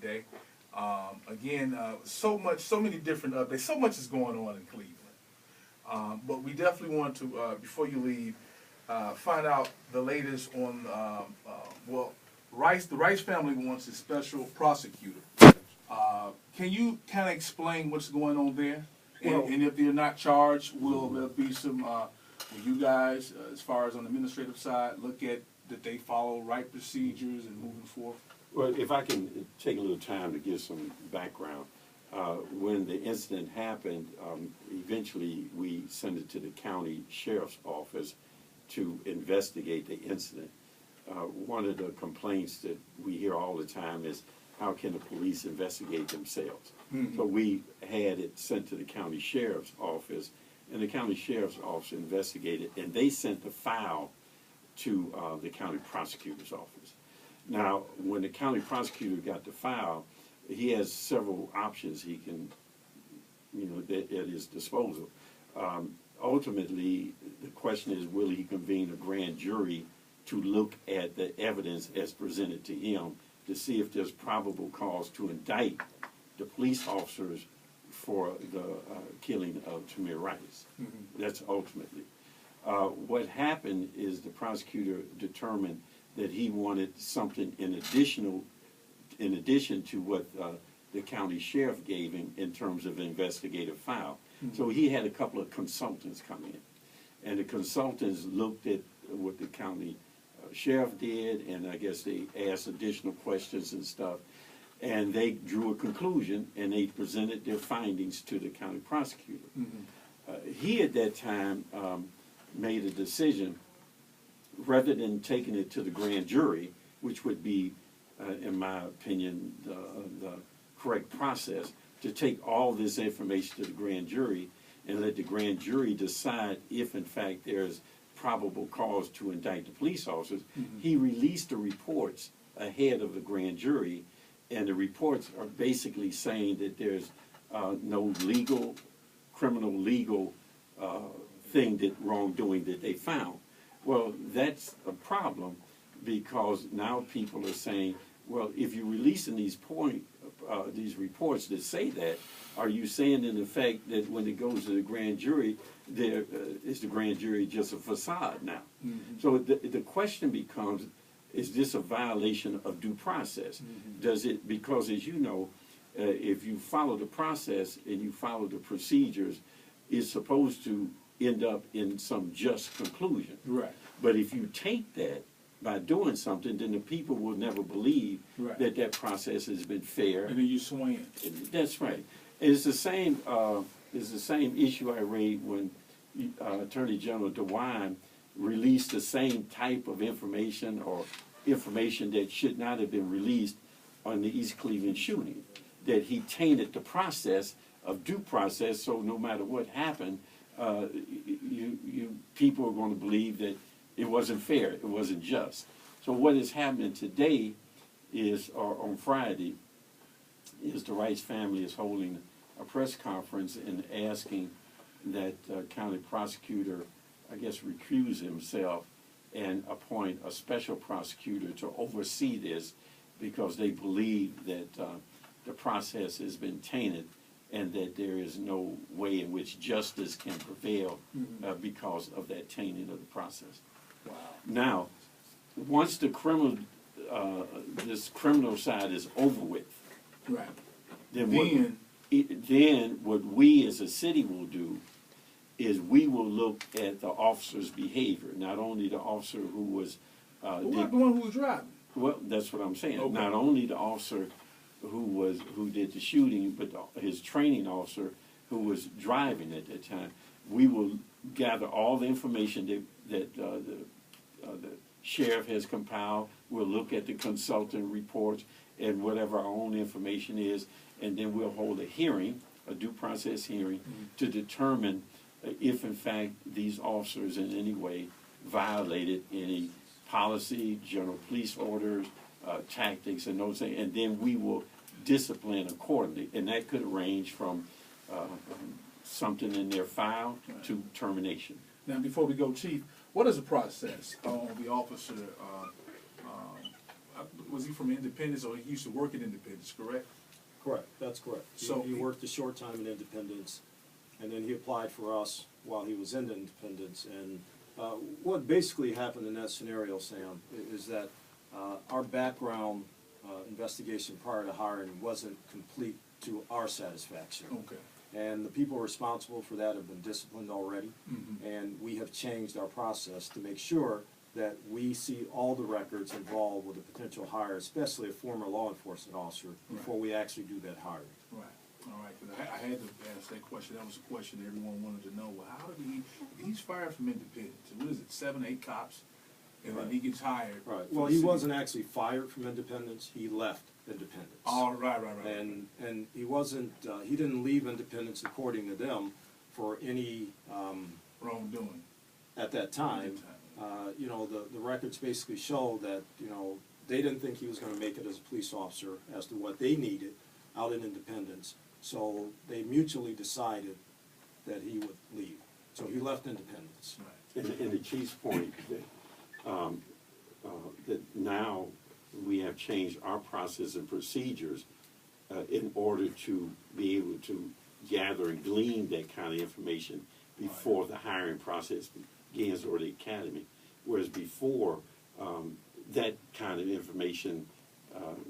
today. Again, so many different updates. So much is going on in Cleveland. But we definitely want to, before you leave, find out the latest on, well, the Rice family wants a special prosecutor. Can you kind of explain what's going on there? And if they're not charged, will there be some, will you guys, as far as on the administrative side, look at that they follow right procedures and moving forward? Well, if I can take a little time to give some background. When the incident happened, eventually we sent it to the county sheriff's office to investigate the incident. One of the complaints that we hear all the time is, how can the police investigate themselves? Mm-hmm. So we had it sent to the county sheriff's office, and the county sheriff's office investigated, and they sent the file to the county prosecutor's office. Now, when the county prosecutor got the file, he has several options he can, at his disposal. Ultimately, the question is, will he convene a grand jury to look at the evidence as presented to him to see if there's probable cause to indict the police officers for the killing of Tamir Rice? Mm-hmm. That's ultimately. What happened is the prosecutor determined that he wanted something in addition to what the county sheriff gave him in terms of investigative file. Mm-hmm. So he had a couple of consultants come in, and the consultants looked at what the county sheriff did, and I guess they asked additional questions and stuff, and they drew a conclusion, and they presented their findings to the county prosecutor. Mm-hmm. He at that time made a decision, rather than taking it to the grand jury, which would be, in my opinion, the correct process, to take all this information to the grand jury and let the grand jury decide if, in fact, there's probable cause to indict the police officers. Mm-hmm. He released the reports ahead of the grand jury, and the reports are basically saying that there's no criminal legal wrongdoing that they found. Well, that's a problem, because now people are saying, well, if you're releasing these reports that say that, are you saying in effect that when it goes to the grand jury, is the grand jury just a facade now? Mm-hmm. So the question becomes, is this a violation of due process? Mm-hmm. Does it, because as you know, if you follow the process and you follow the procedures, it's supposed to end up in some just conclusion. Right. But if you take that by doing something, then the people will never believe that process has been fair. And then you swing. That's right. It's the same. It's the same issue I raised when Attorney General DeWine released the same type of information, or information that should not have been released on the East Cleveland shooting. That he tainted the process of due process, so no matter what happened, you people are going to believe that it wasn't fair, it wasn't just. So what is happening today is, or on Friday, is the Rice family is holding a press conference and asking that county prosecutor, I guess, recuse himself and appoint a special prosecutor to oversee this, because they believe that the process has been tainted and that there is no way in which justice can prevail because of that tainting of the process. Wow. Now, once the this criminal side is over with, right, then what we as a city will do is we will look at the officer's behavior, not only the officer who was the one who was driving. Well, that's what I'm saying. Okay. Not only the officer who did the shooting, but his training officer who was driving at that time. We will gather all the information that the sheriff has compiled. We'll look at the consultant reports and whatever our own information is, and then we'll hold a hearing, a due process hearing, to determine if, in fact, these officers in any way violated any policy, general police orders, tactics, and those things, and then we will discipline accordingly. And that could range from something in their file to termination. Now, before we go, Chief, what is the process on the officer? was he from Independence, or he used to work at Independence, correct? Correct, that's correct. So He worked a short time in Independence, and then he applied for us while he was in Independence. And what basically happened in that scenario, Sam, is that our background investigation prior to hiring wasn't complete to our satisfaction. Okay. And the people responsible for that have been disciplined already. Mhm. And we have changed our process to make sure that we see all the records involved with a potential hire, especially a former law enforcement officer, before we actually do that hiring. Right, all right, 'cause I had to ask that question. That was a question everyone wanted to know. Well, how did he's fired from Independence, and what is it, 7, 8 cops? And then he gets hired. Right, for well, the he city. wasn't actually fired from Independence, he left Independence. Oh, right. And he wasn't, he didn't leave Independence according to them for any, Wrongdoing. at that time. You know, the records basically show that, you know, they didn't think he was gonna make it as a police officer as to what they needed out in Independence. So they mutually decided that he would leave. So he left Independence. Right. And the chief's point that now we have changed our process and procedures in order to be able to gather and glean that kind of information before the hiring process begins or the academy. Whereas before, that kind of information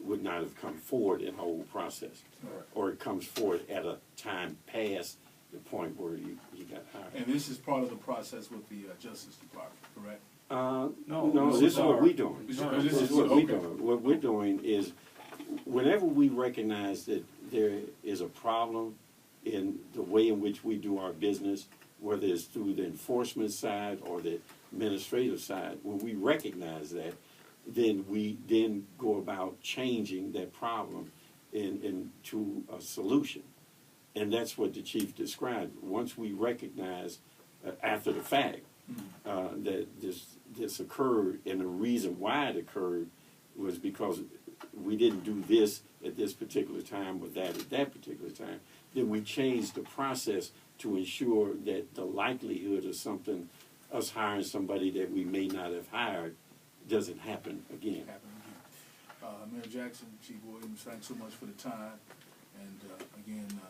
would not have come forward in the whole process. Right. Or it comes forward at a time past the point where you got hired. And this is part of the process with the Justice Department, correct? No, this is what we're doing. This This is what we're doing. What we're doing is, whenever we recognize that there is a problem in the way in which we do our business, whether it's through the enforcement side or the administrative side, when we recognize that, then we then go about changing that problem into a solution. And that's what the chief described. Once we recognize after the fact that this occurred, and the reason why it occurred was because we didn't do this at this particular time or that at that particular time, then we changed the process to ensure that the likelihood of us hiring somebody that we may not have hired doesn't happen again. Mayor Jackson, Chief Williams, thanks so much for the time. And again,